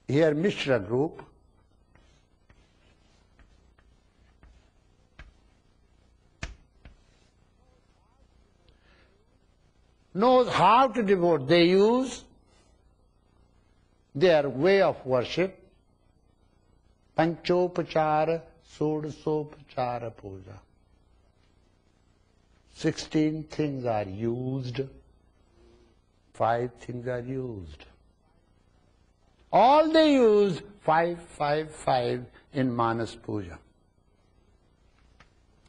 here Mishra group, knows how to devote. They use their way of worship, Panchopachara Sodasopachara Puja. 16 things are used, 5 things are used. All they use 5, 5, 5 in Manas Puja.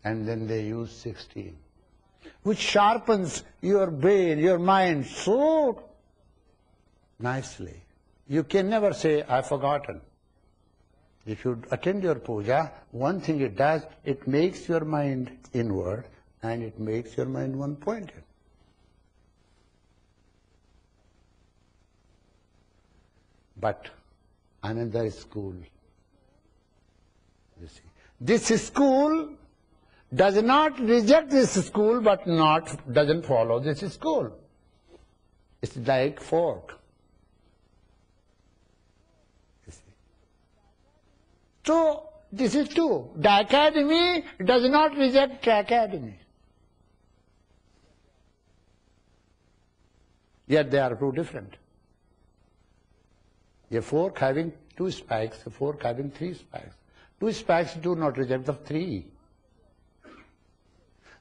And then they use 16, which sharpens your brain, your mind so nicely. You can never say, I've forgotten. If you attend your puja, one thing it does, it makes your mind inward and it makes your mind one-pointed. But another school, you see. This school does not reject this school, but doesn't follow this school. It's like fork. You see. So this is true. The academy does not reject the academy. Yet they are two different. A fork having 2 spikes, a fork having 3 spikes. 2 spikes do not reject the 3.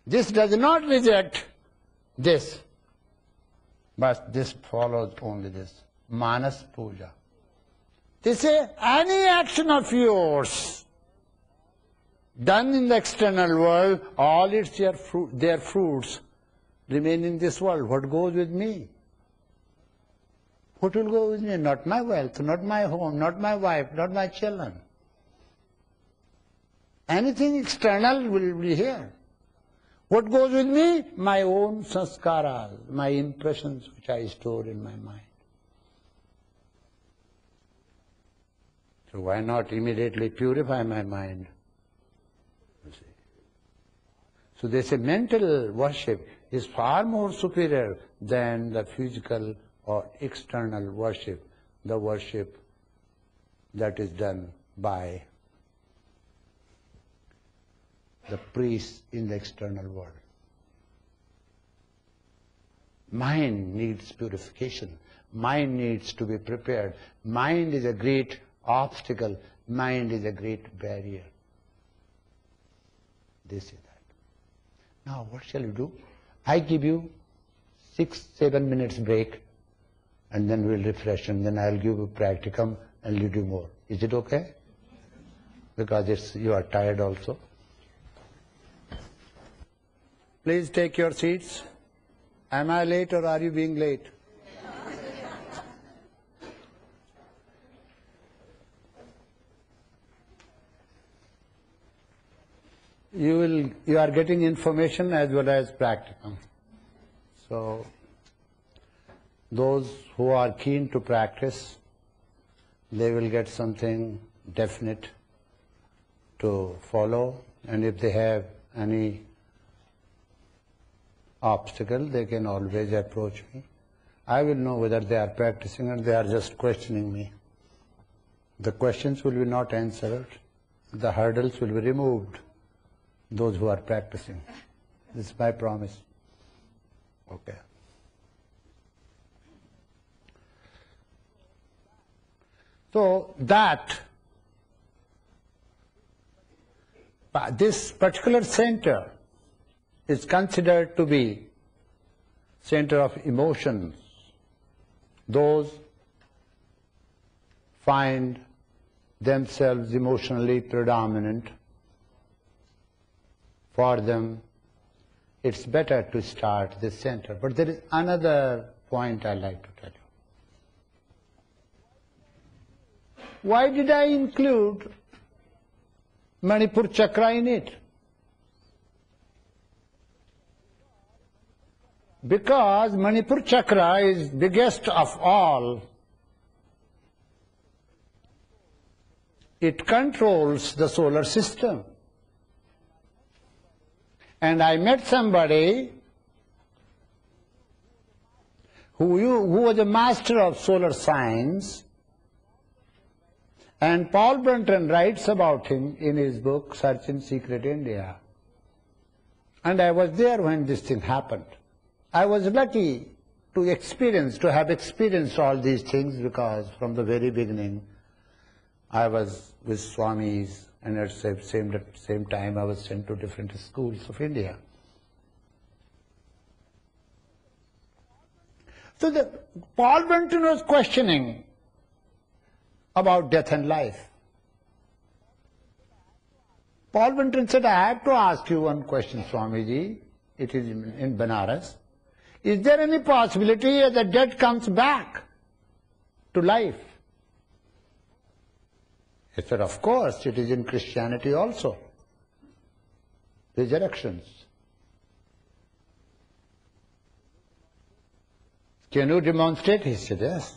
This does not reject this, but this follows only this. Manas Puja. They say any action of yours done in the external world, all their fruits remain in this world. What goes with me? What will go with me? Not my wealth, not my home, not my wife, not my children. Anything external will be here. What goes with me? My own sanskaras, my impressions which I store in my mind. So why not immediately purify my mind? You see. So they say mental worship is far more superior than the physical or external worship, the worship that is done by the priests in the external world. Mind needs purification. Mind needs to be prepared. Mind is a great obstacle. Mind is a great barrier. They say that. Now what shall you do? I give you 6-7 minutes break and then we'll refresh and then I'll give you practicum and you do more. Is it okay? Because you are tired also. Please take your seats. Am I late or are you being late? You are getting information as well as practicum. So those who are keen to practice, they will get something definite to follow, and if they have any obstacle, they can always approach me. I will know whether they are practicing or they are just questioning me. The questions will be not answered, the hurdles will be removed, those who are practicing. This is my promise. Okay. So that this particular center is considered to be center of emotions. Those find themselves emotionally predominant. For them, it's better to start this center. But there is another point I'd like to tell you. Why did I include Manipur Chakra in it? Because Manipur Chakra is biggest of all. It controls the solar system. And I met somebody who was a master of solar science, And Paul Brunton writes about him in his book, Search in Secret India. And I was there when this thing happened. I was lucky to have experienced all these things, because from the very beginning I was with Swamis, and at the same time I was sent to different schools of India. So Paul Brunton was questioning about death and life. Paul Brunton said, I have to ask you one question, Swamiji. It is in Benares. Is there any possibility that death comes back to life? He said, of course, it is in Christianity also. Resurrections. Can you demonstrate? He said, yes.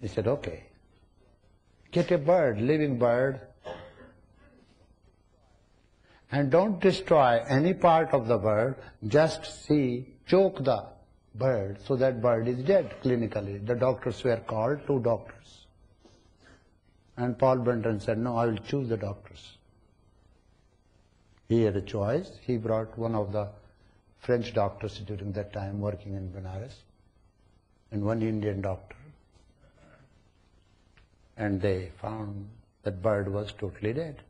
He said, okay. Get a bird, living bird, and don't destroy any part of the bird, just choke the bird, so that bird is dead clinically. The doctors were called, 2 doctors. And Paul Brunton said, no, I will choose the doctors. He had a choice. He brought one of the French doctors during that time working in Benares, and one Indian doctor. And they found that bird was totally dead.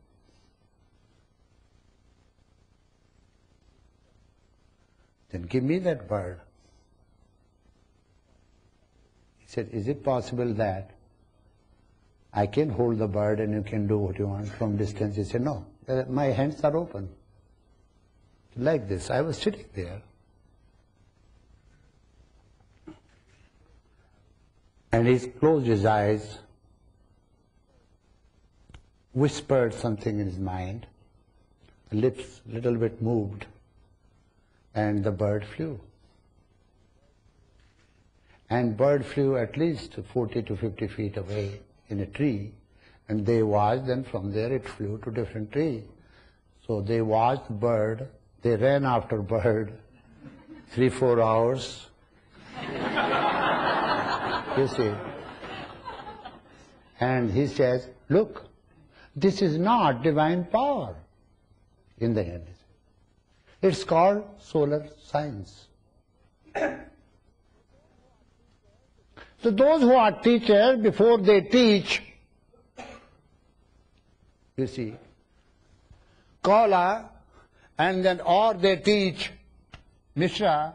Then give me that bird. He said, is it possible that I can hold the bird and you can do what you want from distance? He said, no, my hands are open. Like this, I was sitting there. And he closed his eyes, whispered something in his mind, lips a little bit moved, and the bird flew. And bird flew at least 40 to 50 feet away in a tree, and they watched, and from there it flew to different tree. So they watched bird, they ran after bird 3-4 hours. You see. And he says, look, this is not divine power in the end. It's called solar science. So those who are teachers, before they teach, you see, Kala, and then or they teach Mishra,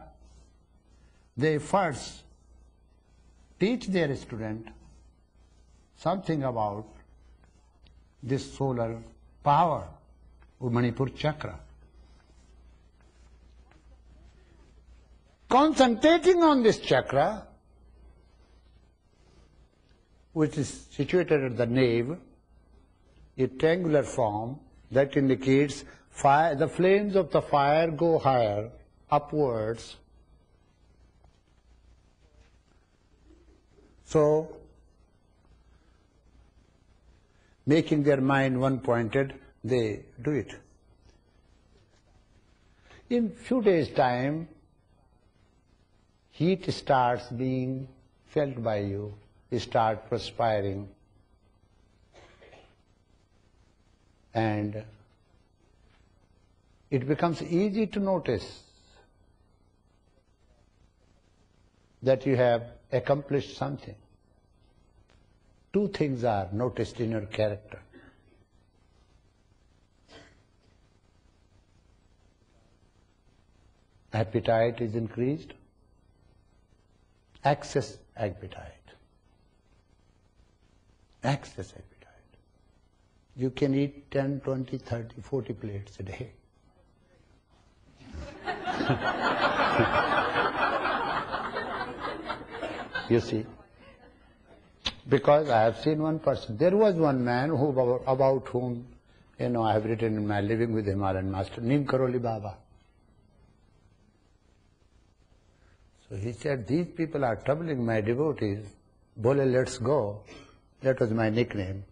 they first teach their student something about this solar power, or Manipur chakra. Concentrating on this chakra, which is situated at the navel, a triangular form that indicates fire, the flames of the fire go higher, upwards. So, making their mind one-pointed, they do it. In few days' time, heat starts being felt by you, you start perspiring, and it becomes easy to notice that you have accomplished something. 2 things are noticed in your character. Appetite is increased, excess appetite. Excess appetite. You can eat 10, 20, 30, 40 plates a day. You see? Because I have seen one person. There was one man who, about whom, I have written in my Living with Himalayan Master, Neem Karoli Baba. So he said, these people are troubling my devotees. Bole, let's go. That was my nickname.